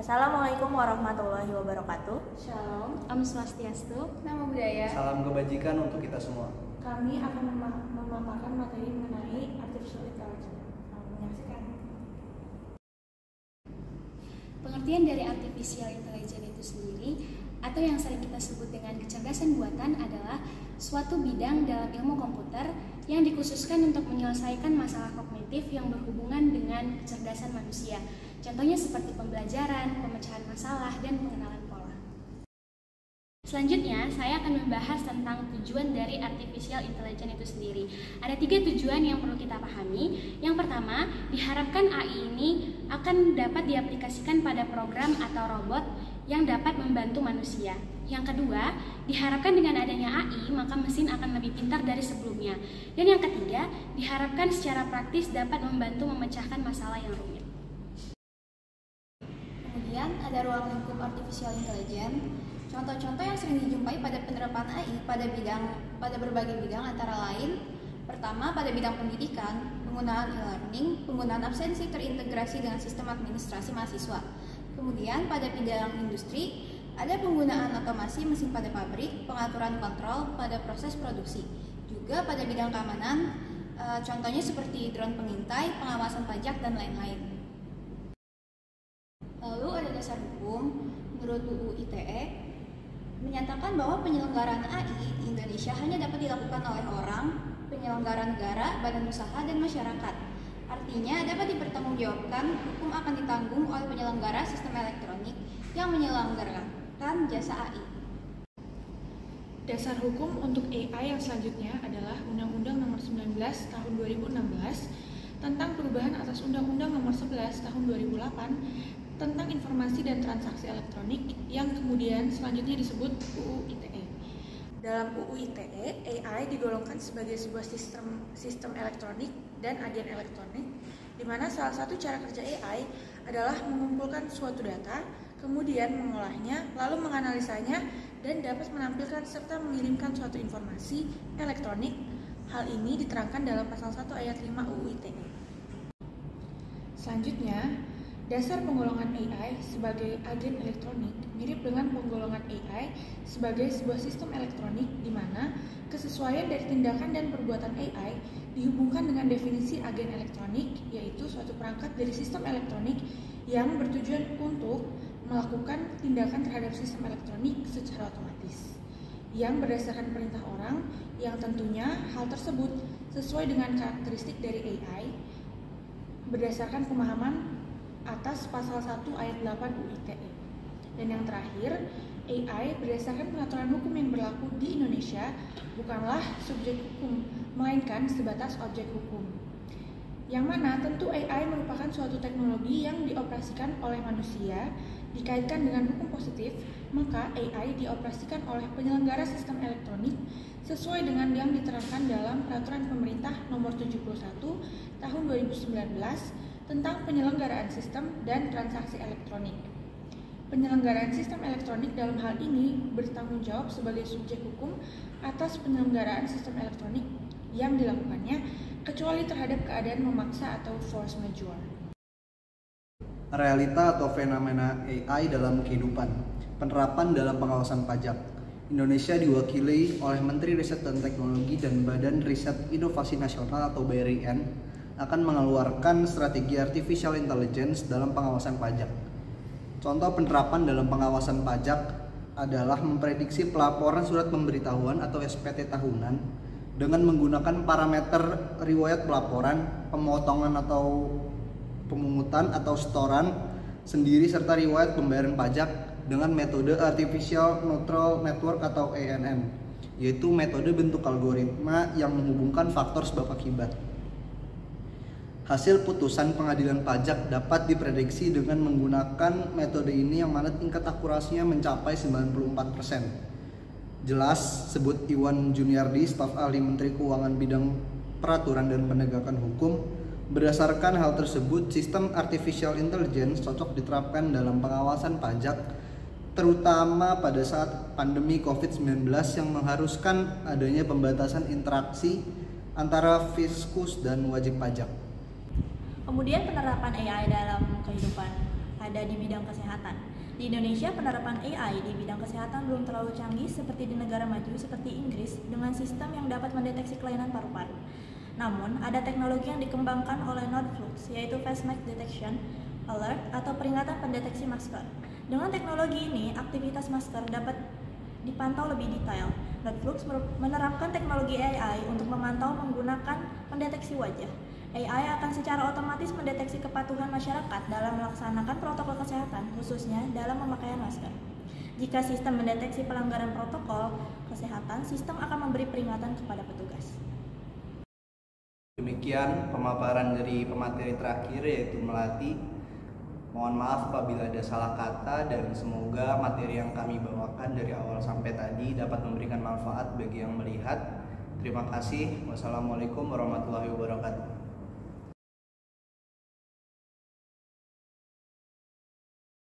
Assalamualaikum warahmatullahi wabarakatuh. Shalom, Om Swastiastu, Namo Buddhaya. Salam kebajikan untuk kita semua. Kami akan memaparkan materi mengenai artificial intelligence. Menyaksikan. Pengertian dari artificial intelligence itu sendiri atau yang sering kita sebut dengan kecerdasan buatan adalah suatu bidang dalam ilmu komputer yang dikhususkan untuk menyelesaikan masalah kognitif yang berhubungan dengan kecerdasan manusia. Contohnya seperti pembelajaran, pemecahan masalah, dan pengenalan pola. Selanjutnya, saya akan membahas tentang tujuan dari artificial intelligence itu sendiri. Ada 3 tujuan yang perlu kita pahami. Yang pertama, diharapkan AI ini akan dapat diaplikasikan pada program atau robot yang dapat membantu manusia. Yang kedua, diharapkan dengan adanya AI, maka mesin akan lebih pintar dari sebelumnya. Dan yang ketiga, diharapkan secara praktis dapat membantu memecahkan masalah yang rumit. Kemudian ada ruang lingkup artificial intelligence. Contoh-contoh yang sering dijumpai pada penerapan AI pada berbagai bidang antara lain: pertama, pada bidang pendidikan, penggunaan e-learning, penggunaan absensi terintegrasi dengan sistem administrasi mahasiswa. Kemudian pada bidang industri, ada penggunaan otomasi mesin pada pabrik, pengaturan kontrol pada proses produksi. Juga pada bidang keamanan, contohnya seperti drone pengintai, pengawasan pajak, dan lain-lain. Lalu ada dasar hukum. Menurut UU ITE menyatakan bahwa penyelenggaraan AI di Indonesia hanya dapat dilakukan oleh orang, penyelenggara negara, badan usaha, dan masyarakat. Artinya dapat dipertanggungjawabkan, hukum akan ditanggung oleh penyelenggara sistem elektronik yang menyelenggarakan jasa AI. Dasar hukum untuk AI yang selanjutnya adalah Undang-Undang Nomor 19 Tahun 2016 tentang perubahan atas Undang-Undang Nomor 11 Tahun 2008 tentang informasi dan transaksi elektronik yang kemudian selanjutnya disebut UU ITE. Dalam UU ITE, AI digolongkan sebagai sebuah sistem elektronik dan agen elektronik, di mana salah satu cara kerja AI adalah mengumpulkan suatu data, kemudian mengolahnya, lalu menganalisanya, dan dapat menampilkan serta mengirimkan suatu informasi elektronik. Hal ini diterangkan dalam pasal 1 ayat 5 UU ITE. Selanjutnya, dasar penggolongan AI sebagai agen elektronik mirip dengan penggolongan AI sebagai sebuah sistem elektronik di mana kesesuaian dari tindakan dan perbuatan AI dihubungkan dengan definisi agen elektronik, yaitu suatu perangkat dari sistem elektronik yang bertujuan untuk melakukan tindakan terhadap sistem elektronik secara otomatis yang berdasarkan perintah orang, yang tentunya hal tersebut sesuai dengan karakteristik dari AI berdasarkan pemahaman atas pasal 1 ayat 8 UU ITE. Dan yang terakhir, AI berdasarkan pengaturan hukum yang berlaku di Indonesia bukanlah subjek hukum, melainkan sebatas objek hukum. Yang mana tentu AI merupakan suatu teknologi yang dioperasikan oleh manusia, dikaitkan dengan hukum positif, maka AI dioperasikan oleh penyelenggara sistem elektronik sesuai dengan yang diterangkan dalam Peraturan Pemerintah Nomor 71 Tahun 2019 tentang penyelenggaraan sistem dan transaksi elektronik. Penyelenggaraan sistem elektronik dalam hal ini bertanggung jawab sebagai subjek hukum atas penyelenggaraan sistem elektronik yang dilakukannya, kecuali terhadap keadaan memaksa atau force majeure. Realita atau fenomena AI dalam kehidupan. Penerapan dalam pengawasan pajak. Indonesia diwakili oleh Menteri Riset dan Teknologi dan Badan Riset Inovasi Nasional atau BRIN akan mengeluarkan strategi artificial intelligence dalam pengawasan pajak. Contoh penerapan dalam pengawasan pajak adalah memprediksi pelaporan surat pemberitahuan atau SPT tahunan dengan menggunakan parameter riwayat pelaporan, pemotongan atau pemungutan atau setoran sendiri serta riwayat pembayaran pajak dengan metode Artificial Neutral Network atau ANN, yaitu metode bentuk algoritma yang menghubungkan faktor sebab akibat. Hasil putusan pengadilan pajak dapat diprediksi dengan menggunakan metode ini yang mana tingkat akurasinya mencapai 94%. Jelas, sebut Iwan Juniardi, staf ahli Menteri Keuangan bidang peraturan dan penegakan hukum. Berdasarkan hal tersebut, sistem artificial intelligence cocok diterapkan dalam pengawasan pajak, terutama pada saat pandemi COVID-19 yang mengharuskan adanya pembatasan interaksi antara fiskus dan wajib pajak. Kemudian penerapan AI dalam kehidupan ada di bidang kesehatan. Di Indonesia, penerapan AI di bidang kesehatan belum terlalu canggih seperti di negara maju seperti Inggris dengan sistem yang dapat mendeteksi kelainan paru-paru. Namun, ada teknologi yang dikembangkan oleh Nordflux, yaitu Face Mask Detection Alert atau peringatan pendeteksi masker. Dengan teknologi ini, aktivitas masker dapat dipantau lebih detail. Nordflux menerapkan teknologi AI untuk memantau menggunakan pendeteksi wajah. AI akan secara otomatis mendeteksi kepatuhan masyarakat dalam melaksanakan protokol kesehatan, khususnya dalam pemakaian masker. Jika sistem mendeteksi pelanggaran protokol kesehatan, sistem akan memberi peringatan kepada petugas. Demikian pemaparan dari pemateri terakhir, yaitu Melati. Mohon maaf apabila ada salah kata, dan semoga materi yang kami bawakan dari awal sampai tadi dapat memberikan manfaat bagi yang melihat. Terima kasih. Wassalamualaikum warahmatullahi wabarakatuh.